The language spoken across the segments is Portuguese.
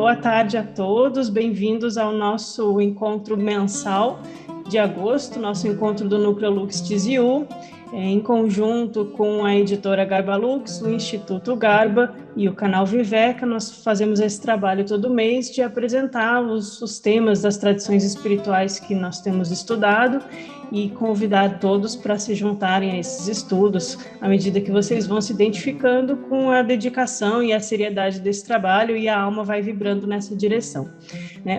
Boa tarde a todos, bem-vindos ao nosso encontro mensal de agosto, nosso encontro do Núcleo Lux TZU, em conjunto com a editora Garba Lux, o Instituto Garba e o canal Viveca. Nós fazemos esse trabalho todo mês de apresentar os temas das tradições espirituais que nós temos estudado e convidar todos para se juntarem a esses estudos, à medida que vocês vão se identificando com a dedicação e a seriedade desse trabalho, e a alma vai vibrando nessa direção.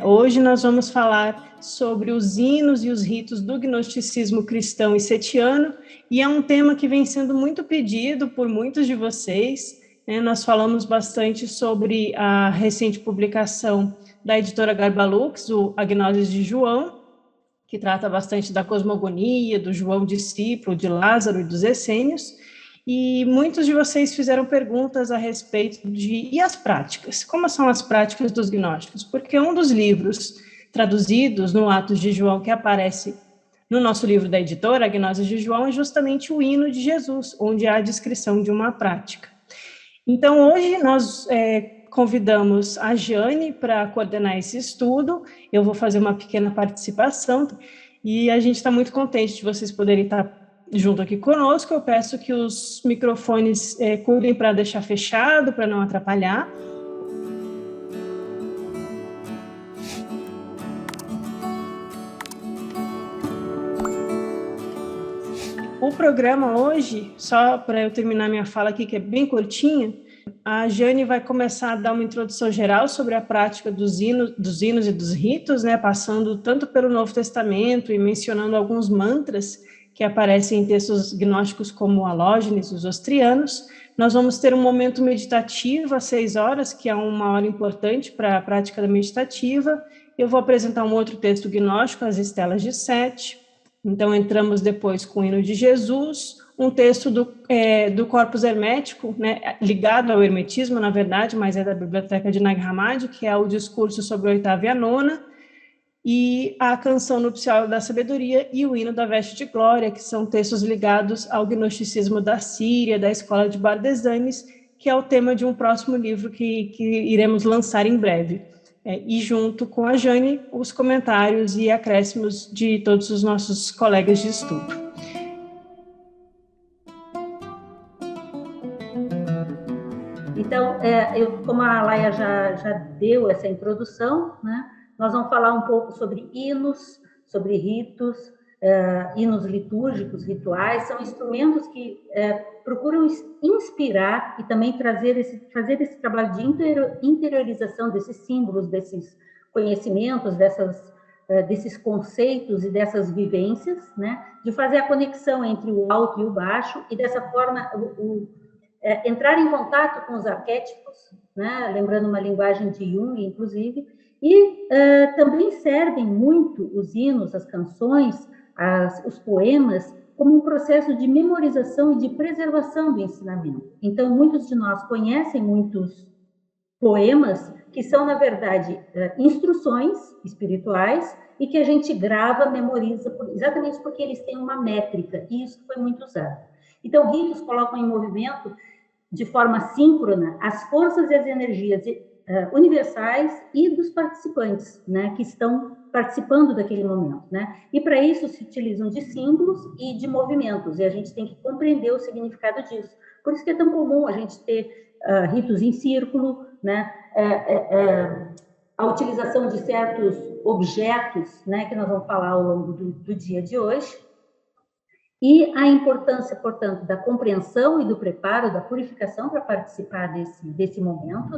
Hoje nós vamos falar sobre os hinos e os ritos do gnosticismo cristão e setiano, e é um tema que vem sendo muito pedido por muitos de vocês. Nós falamos bastante sobre a recente publicação da editora Garba Lux, o A Gnoses de João, que trata bastante da cosmogonia, do João discípulo, de Lázaro e dos essênios, e muitos de vocês fizeram perguntas a respeito e as práticas? Como são as práticas dos gnósticos? Porque um dos livros traduzidos no Atos de João, que aparece no nosso livro da editora, A Gnoses de João, é justamente o hino de Jesus, onde há a descrição de uma prática. Então, hoje nós convidamos a Jane para coordenar esse estudo. Eu vou fazer uma pequena participação e a gente está muito contente de vocês poderem estar junto aqui conosco. Eu peço que os microfones cuidem para deixar fechado, para não atrapalhar. O programa hoje, só para eu terminar minha fala aqui, que é bem curtinha, a Jane vai começar a dar uma introdução geral sobre a prática dos hinos e dos ritos, passando tanto pelo Novo Testamento e mencionando alguns mantras que aparecem em textos gnósticos como Halógenes e os Ostrianos. Nós vamos ter um momento meditativo às 6 horas, que é uma hora importante para a prática da meditativa. Eu vou apresentar um outro texto gnóstico, as Estelas de Sete. Então, entramos depois com o hino de Jesus, um texto do Corpus Hermético, ligado ao hermetismo, na verdade, mas é da Biblioteca de Nag Hammadi, que é o discurso sobre a oitava e a nona, e a canção nupcial da sabedoria e o hino da veste de glória, que são textos ligados ao gnosticismo da Síria, da escola de Bardesanes, que é o tema de um próximo livro que iremos lançar em breve. E junto com a Jane, os comentários e acréscimos de todos os nossos colegas de estudo. Então, como a Laia já deu essa introdução, nós vamos falar um pouco sobre hinos, sobre ritos, hinos litúrgicos, rituais, são instrumentos que procuram inspirar e também fazer esse trabalho de interiorização desses símbolos, desses conhecimentos, desses conceitos e dessas vivências, de fazer a conexão entre o alto e o baixo, e dessa forma entrar em contato com os arquétipos, lembrando uma linguagem de Jung, inclusive, e também servem muito os hinos, as canções, os poemas, como um processo de memorização e de preservação do ensinamento. Então, muitos de nós conhecem muitos poemas que são, na verdade, instruções espirituais e que a gente grava, memoriza, exatamente porque eles têm uma métrica, e isso foi muito usado. Então, ritos colocam em movimento, de forma síncrona, as forças e as energias universais e dos participantes, que estão participando daquele momento, E para isso se utilizam de símbolos e de movimentos, e a gente tem que compreender o significado disso. Por isso que é tão comum a gente ter ritos em círculo, a utilização de certos objetos, que nós vamos falar ao longo do dia de hoje, e a importância, portanto, da compreensão e do preparo, da purificação para participar desse momento,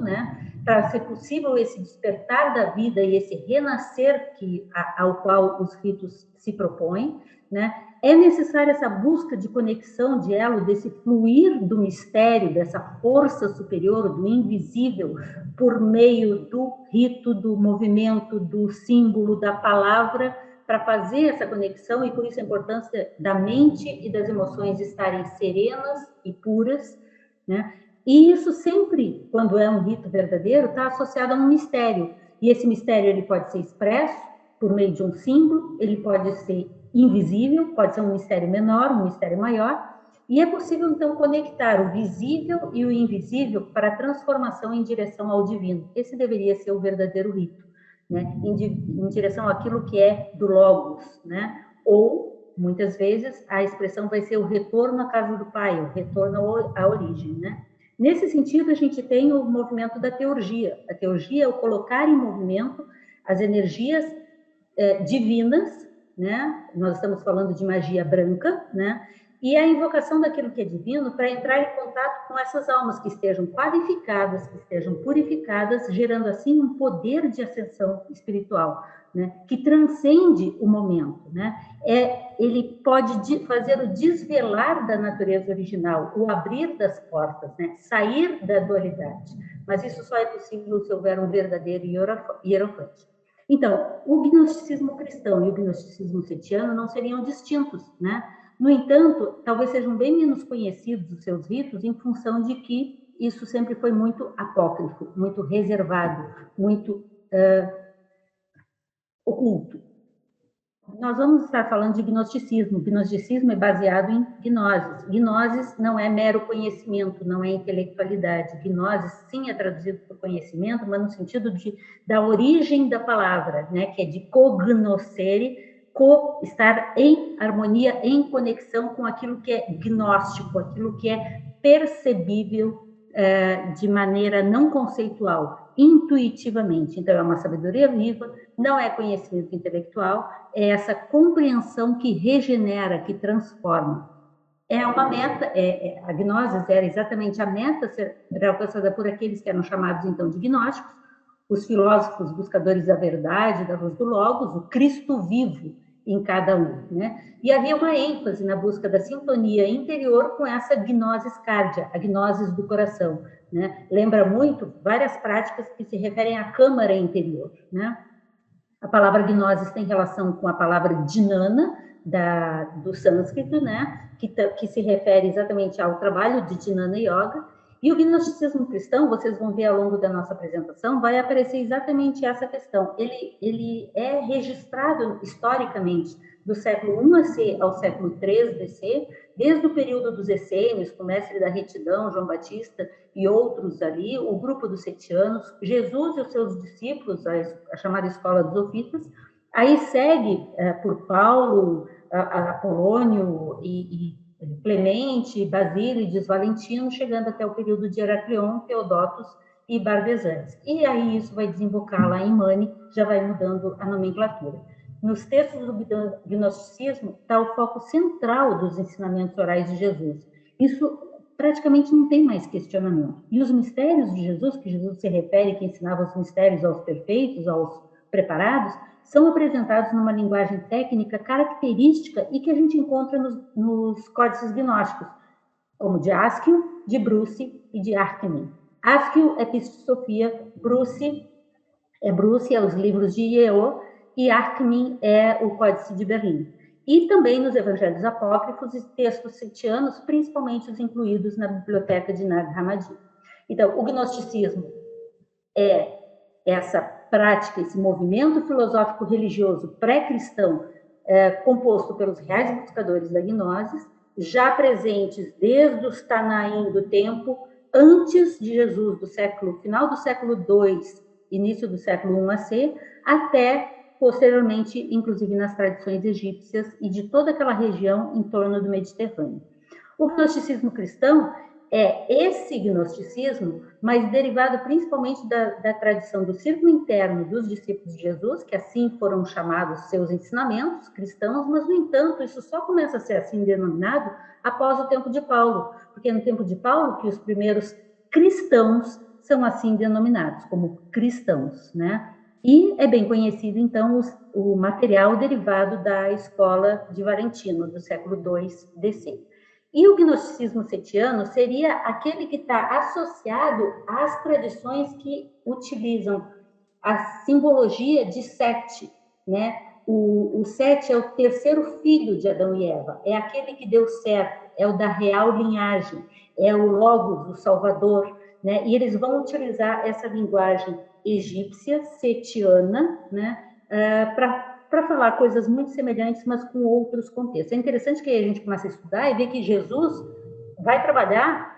para ser possível esse despertar da vida e esse renascer ao qual os ritos se propõem, É necessária essa busca de conexão, de elo, desse fluir do mistério, dessa força superior, do invisível, por meio do rito, do movimento, do símbolo, da palavra, para fazer essa conexão, e por isso a importância da mente e das emoções estarem serenas e puras, E isso sempre, quando é um rito verdadeiro, está associado a um mistério, e esse mistério ele pode ser expresso por meio de um símbolo, ele pode ser invisível, pode ser um mistério menor, um mistério maior, E é possível, então, conectar o visível e o invisível para a transformação em direção ao divino. Esse deveria ser o verdadeiro rito, né? Em direção àquilo que é do Logos, né? Ou, muitas vezes, a expressão vai ser o retorno à casa do Pai, o retorno à origem, né? Nesse sentido, a gente tem o movimento da teurgia. A teurgia é o colocar em movimento as energias divinas, né? Nós estamos falando de magia branca, né? E a invocação daquilo que é divino para entrar em contato com essas almas que estejam qualificadas, que estejam purificadas, gerando assim um poder de ascensão espiritual, né? Que transcende o momento, né? Ele pode fazer o desvelar da natureza original, o abrir das portas, né? Sair da dualidade. Mas isso só é possível se houver um verdadeiro hierofante. Então, o gnosticismo cristão e o gnosticismo setiano não seriam distintos, né? No entanto, talvez sejam bem menos conhecidos os seus ritos em função de que isso sempre foi muito apócrifo, muito reservado, muito oculto. Nós vamos estar falando de gnosticismo. O gnosticismo é baseado em gnoses. Gnoses não é mero conhecimento, não é intelectualidade. Gnoses, sim, é traduzido por conhecimento, mas no sentido da origem da palavra, né? Que é de cognoscere, estar em harmonia, em conexão com aquilo que é gnóstico, aquilo que é percebível de maneira não conceitual, intuitivamente. Então, é uma sabedoria viva, não é conhecimento intelectual, é essa compreensão que regenera, que transforma. É uma meta, a gnosis era exatamente a meta a ser alcançada por aqueles que eram chamados, então, de gnósticos, os filósofos buscadores da verdade, da luz do Logos, o Cristo vivo em cada um, né? E havia uma ênfase na busca da sintonia interior com essa gnosis cardia, a gnosis do coração, né? Lembra muito várias práticas que se referem à câmara interior, né? A palavra gnosis tem relação com a palavra dhinana, do sânscrito, né? Que se refere exatamente ao trabalho de Dhinana Yoga. E o gnosticismo cristão, vocês vão ver ao longo da nossa apresentação, vai aparecer exatamente essa questão. Ele é registrado historicamente do século I AC ao século III DC, desde o período dos essênios, com o mestre da retidão, João Batista, e outros ali, o grupo dos setianos, Jesus e os seus discípulos, a chamada Escola dos Sofitas, aí segue por Paulo, Apolônio e Clemente, Basílides, Valentino, chegando até o período de Heracleon, Teodotos e Bardesanes. E aí isso vai desembocar lá em Mani, já vai mudando a nomenclatura. Nos textos do gnosticismo está o foco central dos ensinamentos orais de Jesus. Isso praticamente não tem mais questionamento. E os mistérios de Jesus, que Jesus se refere, que ensinava os mistérios aos perfeitos, aos preparados, são apresentados numa linguagem técnica característica e que a gente encontra nos códices gnósticos, como de Askew, de Bruce e de Arckmin. Askew é Pistosofia, Bruce é os livros de Yeo e Arckmin é o Códice de Berlim. E também nos evangelhos apócrifos e textos setianos, principalmente os incluídos na biblioteca de Nag Hammadi. Então, o gnosticismo é essa prática, esse movimento filosófico religioso pré-cristão, composto pelos reais buscadores da gnosis, já presentes desde os Tanaim do tempo, antes de Jesus, final do século II, início do século I AC, até posteriormente, inclusive nas tradições egípcias e de toda aquela região em torno do Mediterrâneo. O gnosticismo cristão é esse gnosticismo, mas derivado principalmente da tradição do círculo interno dos discípulos de Jesus, que assim foram chamados seus ensinamentos cristãos, mas, no entanto, isso só começa a ser assim denominado após o tempo de Paulo, porque é no tempo de Paulo que os primeiros cristãos são assim denominados, como cristãos, né? E é bem conhecido, então, o material derivado da escola de Valentino, do século II DC. E o gnosticismo setiano seria aquele que está associado às tradições que utilizam a simbologia de Sete, né? O Sete é o terceiro filho de Adão e Eva, é aquele que deu certo, é o da real linhagem, é o Logos, o Salvador, né? E eles vão utilizar essa linguagem egípcia, setiana, né? Para falar coisas muito semelhantes, mas com outros contextos. É interessante que a gente comece a estudar e ver que Jesus vai trabalhar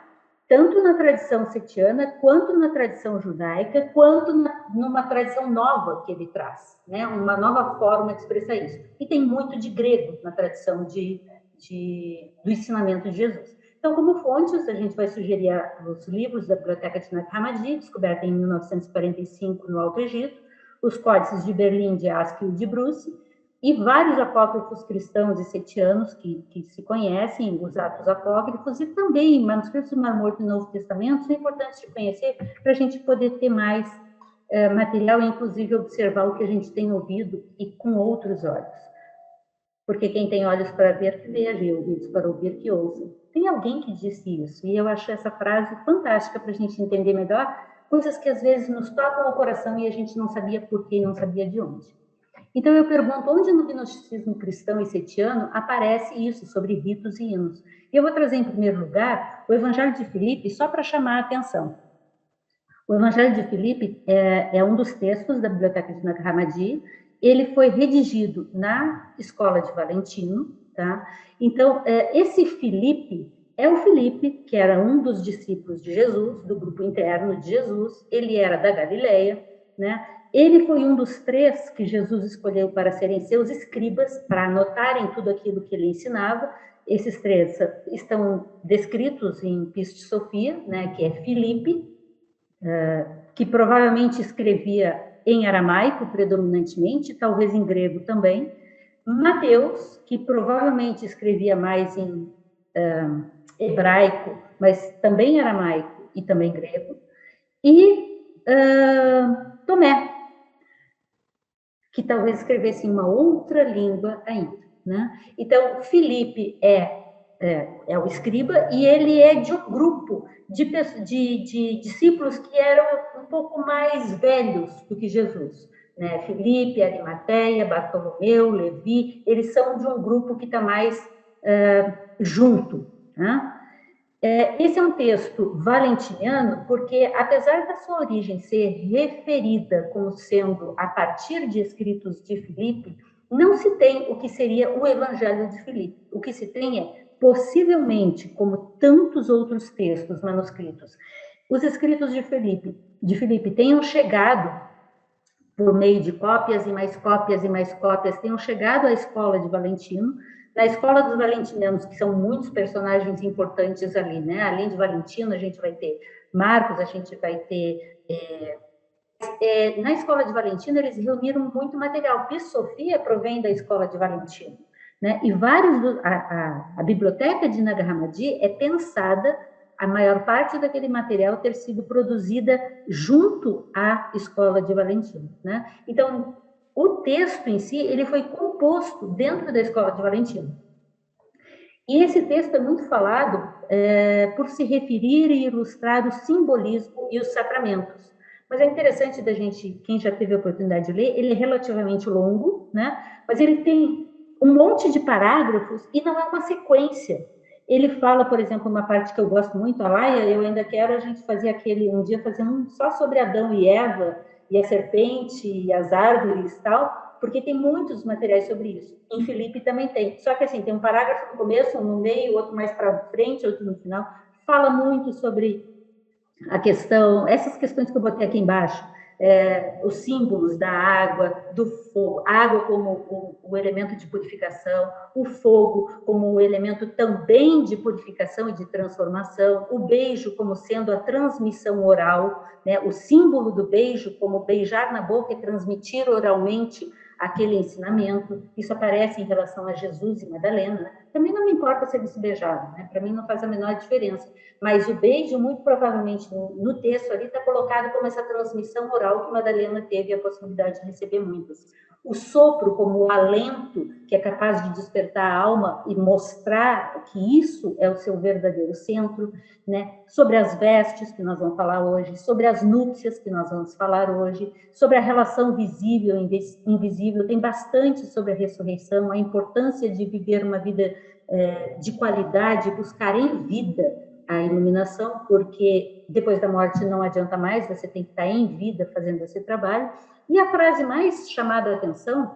tanto na tradição setiana, quanto na tradição judaica, quanto numa tradição nova que ele traz, né? Uma nova forma de expressar isso. E tem muito de grego na tradição do ensinamento de Jesus. Então, como fontes, a gente vai sugerir os livros da Biblioteca de Nag Hammadi, descoberta em 1945 no Alto Egito, os códices de Berlim de Aspel e de Bruce, e vários apócrifos cristãos e setianos que se conhecem, os Atos Apócrifos, e também manuscritos do Mar Morto e Novo Testamento, são importantes de conhecer para a gente poder ter mais material e, inclusive, observar o que a gente tem ouvido e com outros olhos. Porque quem tem olhos para ver, que veja, e ouvidos para ouvir, que ouça. Tem alguém que disse isso, e eu acho essa frase fantástica para a gente entender melhor coisas que às vezes nos tocam o coração e a gente não sabia por quê, não sabia de onde. Então eu pergunto, onde no gnosticismo cristão e setiano aparece isso sobre ritos e hinos? E eu vou trazer em primeiro lugar o Evangelho de Filipe, só para chamar a atenção. O Evangelho de Filipe é um dos textos da Biblioteca de Nag Hammadi. Ele foi redigido na escola de Valentino, tá? Então, esse Filipe é o Filipe, que era um dos discípulos de Jesus, do grupo interno de Jesus. Ele era da Galileia, né? Ele foi um dos 3 que Jesus escolheu para serem seus escribas, para anotarem tudo aquilo que ele ensinava. Esses 3 estão descritos em Piste Sofia, né, que é Filipe, que provavelmente escrevia em aramaico predominantemente, talvez em grego também. Mateus, que provavelmente escrevia mais em hebraico, mas também aramaico e também grego. E Tomé, que talvez escrevesse em uma outra língua ainda, né? Então, Filipe é o escriba e ele é de um grupo de discípulos que eram um pouco mais velhos do que Jesus, né? Filipe, Arimateia, Bartolomeu, Levi, eles são de um grupo que está mais junto, né? Esse é um texto valentiniano porque, apesar da sua origem ser referida como sendo a partir de escritos de Filipe, não se tem o que seria o Evangelho de Filipe. O que se tem é, possivelmente, como tantos outros textos manuscritos, os escritos de Filipe tenham chegado por meio de cópias e mais cópias e mais cópias, tenham chegado à escola de Valentino. Na escola dos valentinianos, que são muitos personagens importantes ali, né? Além de Valentino, a gente vai ter Marcos, a gente vai ter... na escola de Valentino, eles reuniram muito material. Piste Sofia provém da escola de Valentino, né? E a biblioteca de Nag Hammadi é pensada, a maior parte daquele material ter sido produzida junto à escola de Valentino, né? Então, o texto em si, ele foi composto dentro da escola de Valentino. E esse texto é muito falado por se referir e ilustrar o simbolismo e os sacramentos. Mas é interessante da gente, quem já teve a oportunidade de ler, ele é relativamente longo, né? Mas ele tem um monte de parágrafos e não é uma sequência. Ele fala, por exemplo, uma parte que eu gosto muito, a Laia, eu ainda quero a gente fazer um dia fazer um só sobre Adão e Eva, e a serpente, e as árvores e tal, porque tem muitos materiais sobre isso. Em Filipe também tem. Só que assim, tem um parágrafo no começo, um no meio, outro mais para frente, outro no final. Fala muito sobre a questão, essas questões que eu botei aqui embaixo, os símbolos da água, do fogo, a água como o elemento de purificação, o fogo como o elemento também de purificação e de transformação, o beijo como sendo a transmissão oral, né? O símbolo do beijo como beijar na boca e transmitir oralmente aquele ensinamento. Isso aparece em relação a Jesus e Madalena, né? Também não me importa se eles se beijaram, né? Para mim não faz a menor diferença, mas o beijo, muito provavelmente no texto ali, está colocado como essa transmissão oral que Madalena teve a possibilidade de receber muitas. O sopro como o alento, que é capaz de despertar a alma e mostrar que isso é o seu verdadeiro centro, né? Sobre as vestes, que nós vamos falar hoje, sobre as núpcias, que nós vamos falar hoje, sobre a relação visível e invisível, tem bastante sobre a ressurreição, a importância de viver uma vida de qualidade, buscar em vida a iluminação, porque depois da morte não adianta mais, você tem que estar em vida fazendo esse trabalho. E a frase mais chamada a atenção,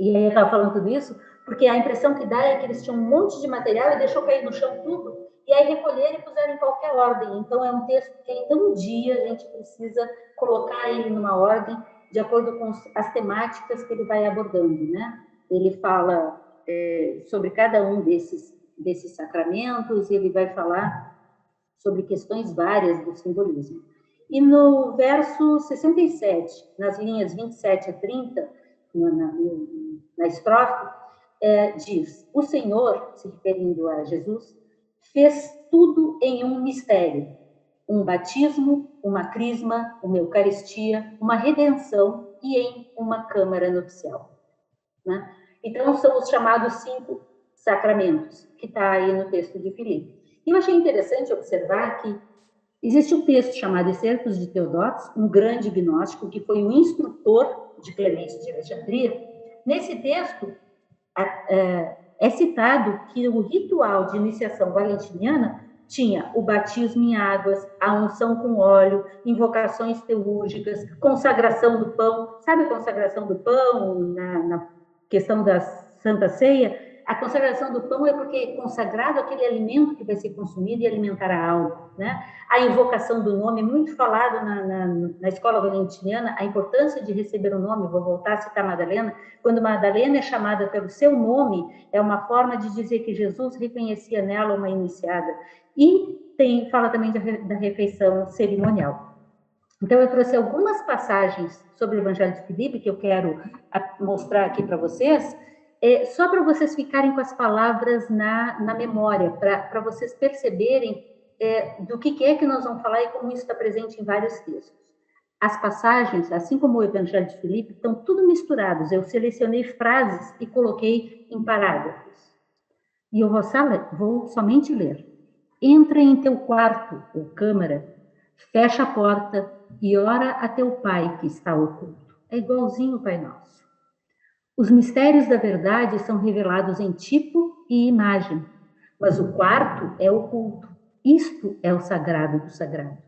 e aí eu estava falando tudo isso, porque a impressão que dá é que eles tinham um monte de material e deixou cair no chão tudo, e aí recolheram e puseram em qualquer ordem. Então, é um texto que, então, um dia a gente precisa colocar ele numa ordem de acordo com as temáticas que ele vai abordando, né? Ele fala sobre cada um desses sacramentos, ele vai falar sobre questões várias do simbolismo. E no verso 67, nas linhas 27 a 30, na estrofe, diz: o Senhor, se referindo a Jesus, fez tudo em um mistério, um batismo, uma crisma, uma eucaristia, uma redenção e em uma câmara nupcial. Né? Então, são os chamados 5 sacramentos, que está aí no texto de Filipe. E eu achei interessante observar que existe um texto chamado Excertos de Teodotos, um grande gnóstico, que foi o instrutor de Clemente de Alexandria. Nesse texto, é citado que o ritual de iniciação valentiniana tinha o batismo em águas, a unção com óleo, invocações teúrgicas, consagração do pão. Sabe a consagração do pão na questão da Santa Ceia? A consagração do pão é porque é consagrado aquele alimento que vai ser consumido e alimentar a alma, né? A invocação do nome, muito falado na escola valentiniana, a importância de receber o nome. Vou voltar a citar Madalena. Quando Madalena é chamada pelo seu nome, é uma forma de dizer que Jesus reconhecia nela uma iniciada. E fala também da refeição cerimonial. Então, eu trouxe algumas passagens sobre o Evangelho de Filipe que eu quero mostrar aqui para vocês, só para vocês ficarem com as palavras na memória, para vocês perceberem do que é que nós vamos falar e como isso está presente em vários textos. As passagens, assim como o Evangelho de Filipe, estão tudo misturados. Eu selecionei frases e coloquei em parágrafos. E eu vou somente ler. Entra em teu quarto, ou câmara, fecha a porta e ora a teu Pai que está oculto. É igualzinho o Pai Nosso. Os mistérios da verdade são revelados em tipo e imagem, mas o quarto é oculto. Isto é o sagrado do sagrado.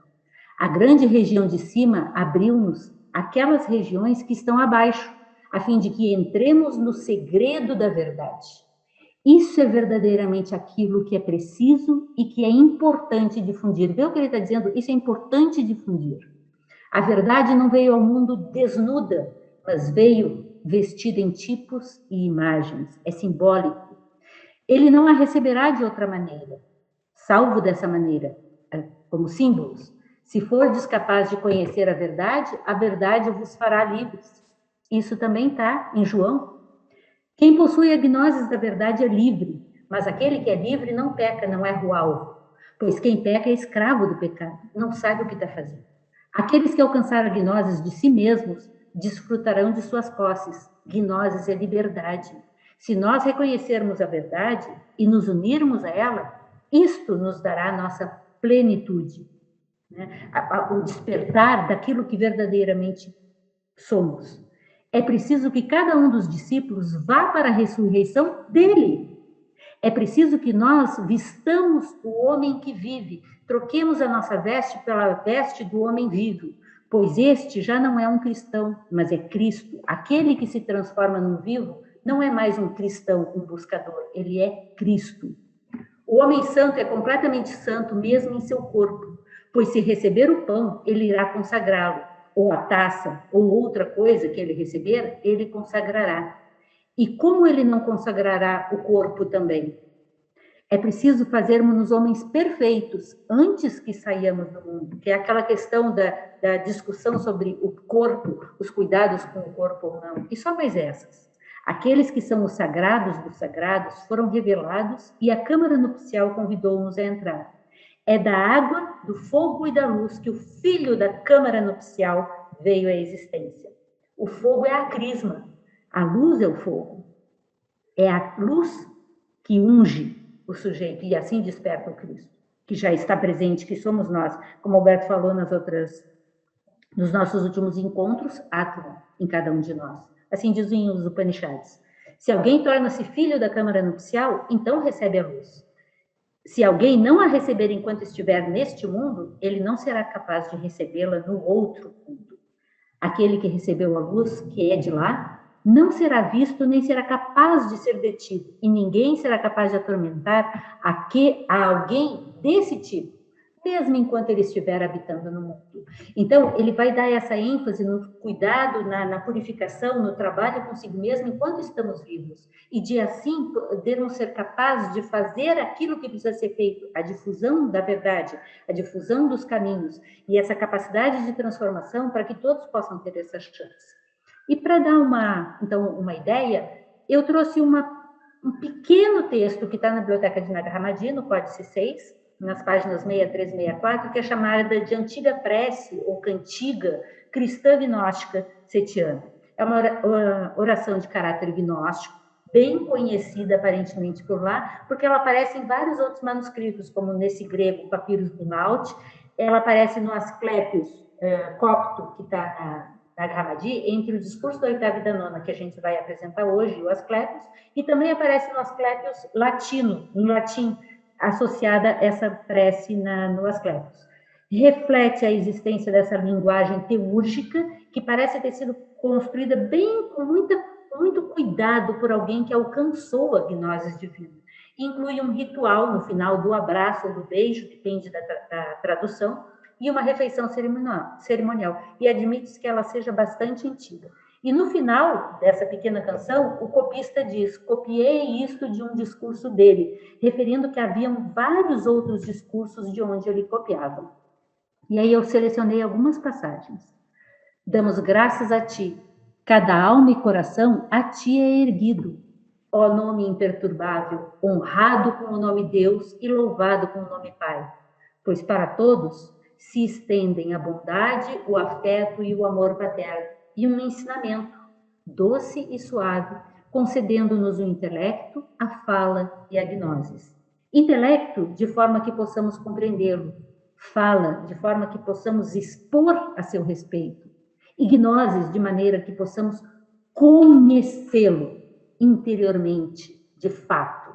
A grande região de cima abriu-nos aquelas regiões que estão abaixo, a fim de que entremos no segredo da verdade. Isso é verdadeiramente aquilo que é preciso e que é importante difundir. Vê o que ele está dizendo? Isso é importante difundir. A verdade não veio ao mundo desnuda, mas veio vestida em tipos e imagens. É simbólico. Ele não a receberá de outra maneira, salvo dessa maneira, como símbolos. Se fordes capaz de conhecer a verdade vos fará livres. Isso também está em João. Quem possui a gnose da verdade é livre, mas aquele que é livre não peca, não erra o alvo, pois quem peca é escravo do pecado, não sabe o que está fazendo. Aqueles que alcançaram a gnose de si mesmos desfrutarão de suas posses. Gnose é liberdade. Se nós reconhecermos a verdade e nos unirmos a ela, isto nos dará a nossa plenitude, né? O despertar daquilo que verdadeiramente somos. É preciso que cada um dos discípulos vá para a ressurreição dele. É preciso que nós vistamos o homem que vive, troquemos a nossa veste pela veste do homem vivo, pois este já não é um cristão, mas é Cristo. Aquele que se transforma num vivo não é mais um cristão, um buscador, ele é Cristo. O homem santo é completamente santo mesmo em seu corpo, pois se receber o pão, ele irá consagrá-lo, ou a taça, ou outra coisa que ele receber, ele consagrará. E como ele não consagrará o corpo também? É preciso fazermos-nos homens perfeitos antes que saiamos do mundo, que é aquela questão da discussão sobre o corpo, os cuidados com o corpo ou não. E só mais essas. Aqueles que são os sagrados dos sagrados foram revelados e a Câmara Nupcial convidou-nos a entrar. É da água, do fogo e da luz que o filho da Câmara Nupcial veio à existência. O fogo é a crisma, a luz é o fogo. É a luz que unge o sujeito e assim desperta o Cristo, que já está presente, que somos nós. Como o Alberto falou nos nossos últimos encontros, Atma em cada um de nós. Assim dizem os Upanishads. Se alguém torna-se filho da Câmara Nupcial, então recebe a luz. Se alguém não a receber enquanto estiver neste mundo, ele não será capaz de recebê-la no outro mundo. Aquele que recebeu a luz, que é de lá, não será visto nem será capaz de ser detido, e ninguém será capaz de atormentar a alguém desse tipo, mesmo enquanto ele estiver habitando no mundo. Então, ele vai dar essa ênfase no cuidado, na purificação, no trabalho consigo mesmo enquanto estamos vivos, e de assim podermos ser capazes de fazer aquilo que precisa ser feito, a difusão da verdade, a difusão dos caminhos, e essa capacidade de transformação para que todos possam ter essa chance. E para dar uma ideia, eu trouxe um pequeno texto que está na Biblioteca de Nag Hammadi, no Códice 6, nas páginas 63 e 64, que é chamada de Antiga Prece ou Cantiga Cristã Gnóstica Setiana. É uma oração de caráter gnóstico, bem conhecida aparentemente por lá, porque ela aparece em vários outros manuscritos, como nesse grego, Papyrus Bunaut, ela aparece no Asclepius copto, que está na Nag Hammadi, entre o discurso da oitava e da nona, que a gente vai apresentar hoje, o Asclepius, e também aparece no Asclepius latino, em latim, associada essa prece no Asclepius. Reflete a existência dessa linguagem teúrgica, que parece ter sido construída com muito cuidado por alguém que alcançou a gnose divina. Inclui um ritual no final do abraço ou do beijo, depende da tradução, e uma refeição cerimonial. E admite-se que ela seja bastante antiga. E no final dessa pequena canção, o copista diz: copiei isto de um discurso dele, referindo que haviam vários outros discursos de onde ele copiava. E aí eu selecionei algumas passagens. Damos graças a ti, cada alma e coração a ti é erguido, ó nome imperturbável, honrado com o nome Deus e louvado com o nome Pai, pois para todos se estendem a bondade, o afeto e o amor paterno, e um ensinamento doce e suave, concedendo-nos o intelecto, a fala e a gnosis. Intelecto, de forma que possamos compreendê-lo. Fala, de forma que possamos expor a seu respeito. E gnosis, de maneira que possamos conhecê-lo interiormente, de fato.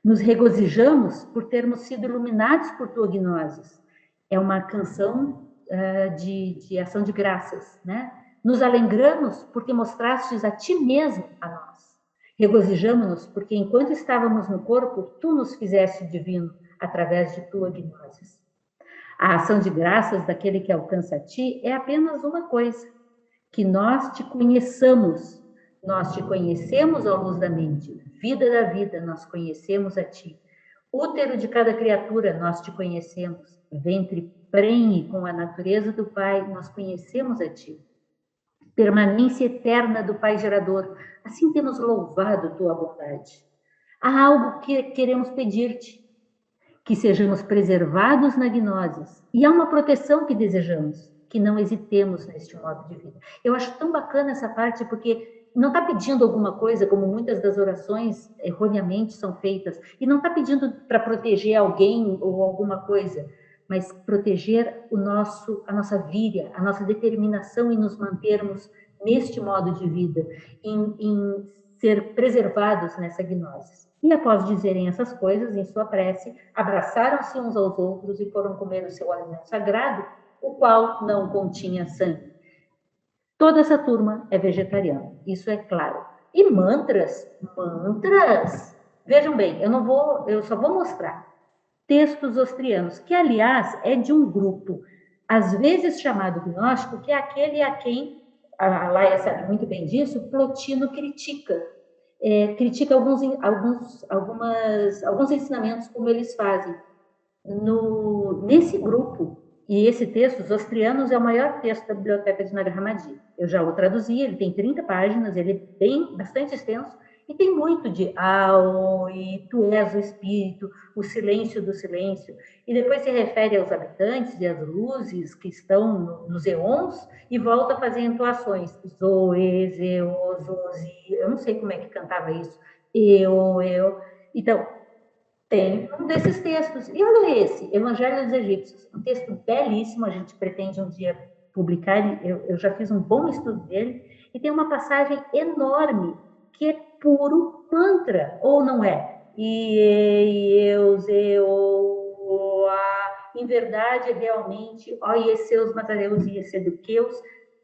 Nos regozijamos por termos sido iluminados por tua gnosis. É uma canção de ação de graças, né? Nos alegramos porque mostrastes a ti mesmo a nós. Regozijamo-nos porque enquanto estávamos no corpo, tu nos fizeste divino através de tua gnosis. A ação de graças daquele que alcança a ti é apenas uma coisa, que nós te conheçamos. Nós te conhecemos à luz da mente. Vida da vida, nós conhecemos a ti. Útero de cada criatura, nós te conhecemos. Ventre prenhe com a natureza do Pai, nós conhecemos a ti. Permanência eterna do Pai gerador, assim temos louvado tua bondade. Há algo que queremos pedir-te, que sejamos preservados na gnosis, e há uma proteção que desejamos, que não hesitemos neste modo de vida. Eu acho tão bacana essa parte, porque não está pedindo alguma coisa, como muitas das orações erroneamente são feitas, e não está pedindo para proteger alguém ou alguma coisa, mas proteger a nossa víria, a nossa determinação em nos mantermos neste modo de vida, em ser preservados nessa gnose. E após dizerem essas coisas, em sua prece, abraçaram-se uns aos outros e foram comer o seu alimento sagrado, o qual não continha sangue. Toda essa turma é vegetariana, isso é claro. E mantras, vejam bem, eu só vou mostrar textos ostrianos, que aliás é de um grupo, às vezes chamado gnóstico, que é aquele a quem, a Laia sabe muito bem disso, Plotino critica. Critica alguns ensinamentos como eles fazem. Nesse grupo, e esse texto, Os Ostrianos, é o maior texto da Biblioteca de Nag Hammadi. Eu já o traduzi, ele tem 30 páginas, ele é bastante extenso, e tem muito de Aoi, tu és o espírito, o silêncio do silêncio. E depois se refere aos habitantes e às luzes que estão nos eons e volta a fazer entoações. Zoe, Zeo, Zozi, eu não sei como é que cantava isso. Eu. Então, tem um desses textos. E olha esse, Evangelho dos Egípcios, um texto belíssimo, a gente pretende um dia publicar, eu já fiz um bom estudo dele, e tem uma passagem enorme, que é puro mantra, ou não é? Em verdade, realmente, ó Ieceus Matareus e Ieceduqueus,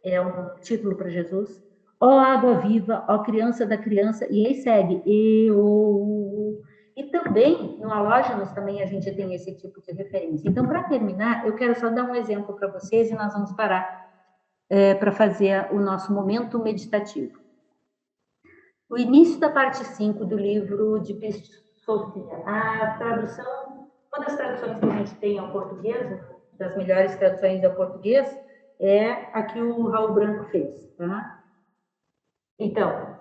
é um título para Jesus, Ó água viva, ó criança da criança, e aí segue, e também, no Halógenos, também a gente tem esse tipo de referência. Então, para terminar, eu quero só dar um exemplo para vocês e nós vamos parar para fazer o nosso momento meditativo. O início da parte 5 do livro de Sofia, a tradução, uma das traduções que a gente tem ao português, das melhores traduções ao português, é a que o Raul Branco fez, tá? Então,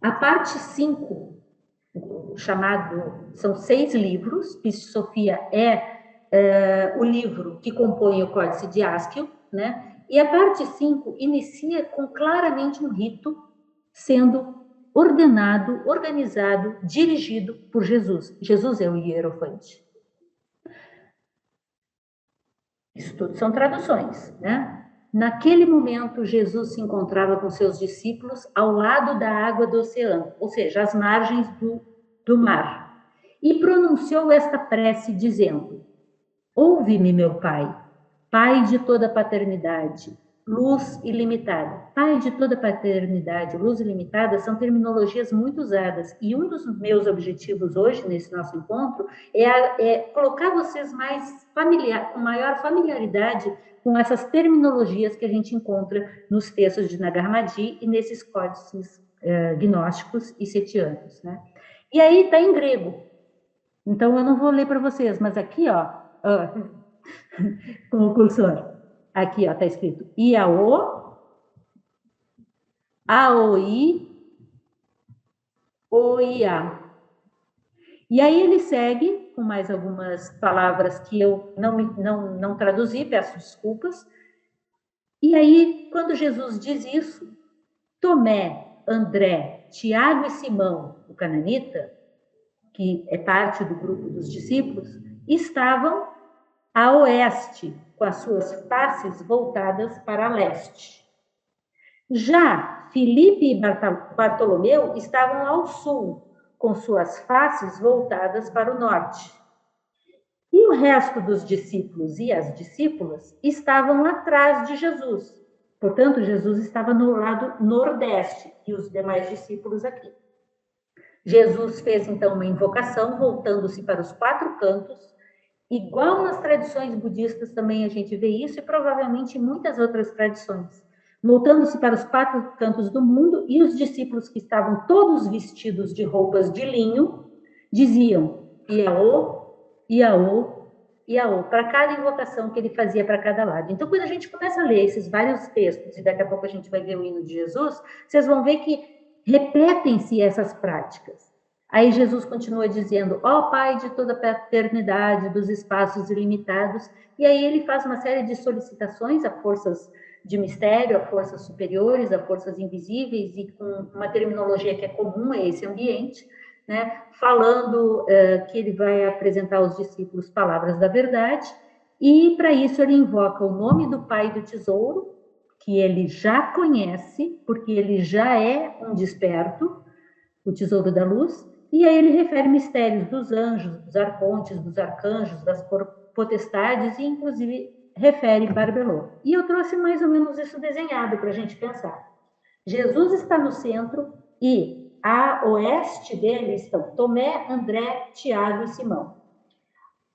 a parte 5, são 6 livros, Piste-Sofia é o livro que compõe o Códice de Haskell, né? E a parte 5 inicia com claramente um rito sendo ordenado, organizado, dirigido por Jesus. Jesus é o hierofante. Isso tudo são traduções, né? Naquele momento, Jesus se encontrava com seus discípulos ao lado da água do oceano, ou seja, às margens do mar, e pronunciou esta prece dizendo: ouve-me, meu Pai, Pai de toda paternidade, luz ilimitada. Pai de toda paternidade, luz ilimitada são terminologias muito usadas, e um dos meus objetivos hoje, nesse nosso encontro, é colocar vocês com maior familiaridade com essas terminologias que a gente encontra nos textos de Nag Hammadi e nesses códices gnósticos e setianos, né? E aí está em grego. Então eu não vou ler para vocês, mas aqui, ó, com o cursor, aqui, ó, está escrito Iaô, Aoi, Oiá. E aí ele segue com mais algumas palavras que eu não traduzi, peço desculpas. E aí, quando Jesus diz isso, Tomé, André, Tiago e Simão, o cananita, que é parte do grupo dos discípulos, estavam a oeste, com as suas faces voltadas para leste. Já Filipe e Bartolomeu estavam ao sul, com suas faces voltadas para o norte. E o resto dos discípulos e as discípulas estavam atrás de Jesus. Portanto, Jesus estava no lado nordeste e os demais discípulos aqui. Jesus fez então uma invocação, voltando-se para os 4 cantos. Igual nas tradições budistas também a gente vê isso, e provavelmente em muitas outras tradições. Voltando-se para os 4 cantos do mundo, e os discípulos, que estavam todos vestidos de roupas de linho, diziam Iaô, Iaô, Iaô, para cada invocação que ele fazia para cada lado. Então, quando a gente começa a ler esses vários textos, e daqui a pouco a gente vai ver o hino de Jesus, vocês vão ver que repetem-se essas práticas. Aí Jesus continua dizendo, ó Pai de toda paternidade, dos espaços ilimitados, e aí ele faz uma série de solicitações a forças de mistério, a forças superiores, a forças invisíveis, e com uma terminologia que é comum a esse ambiente, né? Falando que ele vai apresentar aos discípulos palavras da verdade, e para isso ele invoca o nome do Pai do Tesouro, que ele já conhece, porque ele já é um desperto, o Tesouro da Luz, e aí ele refere mistérios dos anjos, dos arcontes, dos arcanjos, das potestades, e inclusive refere Barbelô. E eu trouxe mais ou menos isso desenhado para a gente pensar. Jesus está no centro e a oeste dele estão Tomé, André, Tiago e Simão.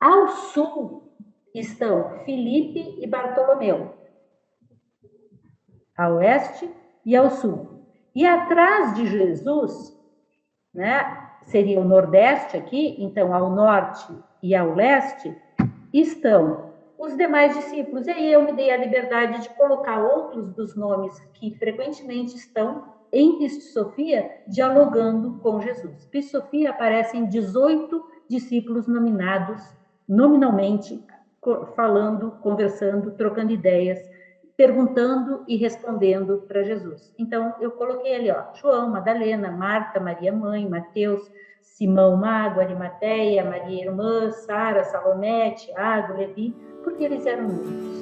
Ao sul estão Filipe e Bartolomeu. A oeste e ao sul. E atrás de Jesus, né, seria o nordeste aqui, então ao norte e ao leste, estão os demais discípulos. E aí eu me dei a liberdade de colocar outros dos nomes que frequentemente estão em Piste-Sofia dialogando com Jesus. Piste-Sofia aparecem 18 discípulos nominados, nominalmente, falando, conversando, trocando ideias, perguntando e respondendo para Jesus. Então, eu coloquei ali, ó, João, Madalena, Marta, Maria Mãe, Mateus, Simão Mago, Arimateia, Maria Irmã, Sara, Salomé, Tiago, Levi, porque eles eram muitos.